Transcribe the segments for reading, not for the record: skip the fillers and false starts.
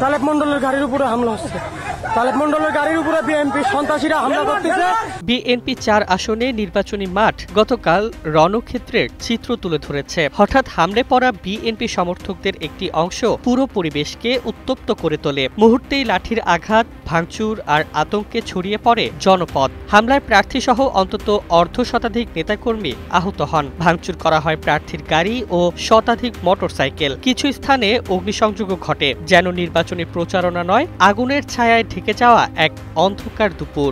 তালেব মন্ডলের গাড়ির উপরে হামলা হচ্ছে। তালেব মন্ডলের গাড়ির উপরে বিএনপি সন্ত্রাসীরা হামলা করতেছে। বিএনপি ৪ আসনে নির্বাচনী মাঠ গতকাল রণক্ষেত্রের চিত্র তুলে ধরেছে। হঠাৎ হামলে পড়া বিএনপি সমর্থকদের একটি অংশ পুরো পরিবেশকে উত্তপ্ত করে তোলে। মুহূর্তেই লাঠির আঘাত, ভাঙচুর আর আতঙ্কে ছড়িয়ে পড়ে জনপদ। হামলায় প্রার্থীসহ অন্তত অর্ধ শতাধিক নেতাকর্মী আহত হন। ভাঙচুর করা হয় প্রার্থীর গাড়ি ও শতাধিক মোটরসাইকেল। কিছু স্থানে অগ্নিসংযোগও ঘটে, যেন নির্বাচনী প্রচারণা নয়, আগুনের ছায়ায় ঢেকে যাওয়া এক অন্ধকার দুপুর।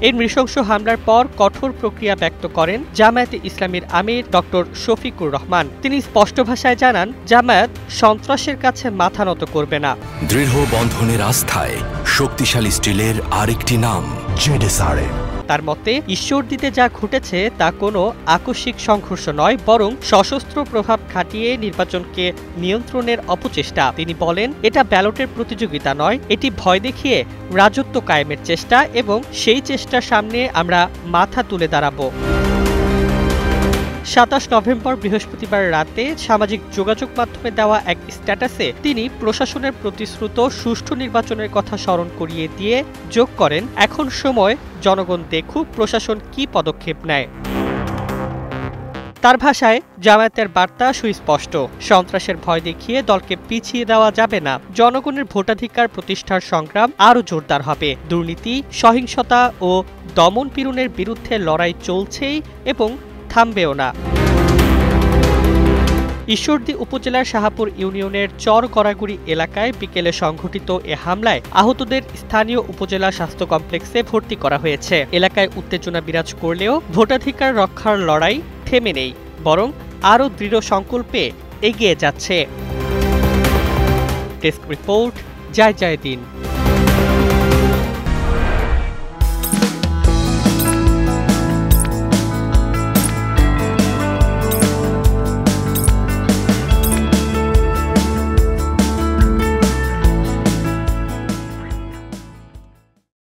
এই নৃশংস হামলার পর কঠোর প্রক্রিয়া ব্যক্ত করেন জামায়াতে ইসলামীর আমির ডক্টর শফিকুর রহমান। তিনি স্পষ্ট ভাষায় জানান, জামায়াত সন্ত্রাসের কাছে মাথা নত করবে না। দৃঢ় বন্ধনের আস্থায় শক্তিশালী স্টিলের আরেকটি নাম জেডএসআরএম। তার মতে, ঈশ্বরদীতে যা ঘটেছে তা কোনো আকস্মিক সংঘর্ষ নয়, বরং সশস্ত্র প্রভাব খাটিয়ে নির্বাচনকে নিয়ন্ত্রণের অপচেষ্টা। তিনি বলেন, এটা ব্যালটের প্রতিযোগিতা নয়, এটি ভয় দেখিয়ে রাজত্ব কায়েমের চেষ্টা, এবং সেই চেষ্টার সামনে আমরা মাথা তুলে দাঁড়াবো। ২৭ নভেম্বর বৃহস্পতিবার রাতে সামাজিক যোগাযোগ মাধ্যমে দেওয়া এক স্ট্যাটাসে তিনি প্রশাসনের প্রতিশ্রুত সুষ্ঠু নির্বাচনের কথা স্মরণ করিয়ে দিয়ে যোগ করেন, এখন সময় জনগণ দেখুক প্রশাসন কি পদক্ষেপ নেয়। তার ভাষায়, জামায়াতের বার্তা সুস্পষ্ট, সন্ত্রাসের ভয় দেখিয়ে দলকে পিছিয়ে দেওয়া যাবে না। জনগণের ভোটাধিকার প্রতিষ্ঠার সংগ্রাম আরও জোরদার হবে। দুর্নীতি, সহিংসতা ও দমন পীড়নের বিরুদ্ধে লড়াই চলছেই এবং থামবেও না। ঈশ্বরদী উপজেলার শাহাপুর ইউনিয়নের চর গড়াগুড়ি এলাকায় বিকেলে সংঘটিত এ হামলায় আহতদের স্থানীয় উপজেলা স্বাস্থ্য কমপ্লেক্সে ভর্তি করা হয়েছে। এলাকায় উত্তেজনা বিরাজ করলেও ভোটাধিকার রক্ষার লড়াই থেমে নেই, বরং আরও দৃঢ় সংকল্পে এগিয়ে যাচ্ছে। ডেস্ক রিপোর্ট, জয় জয় দিন।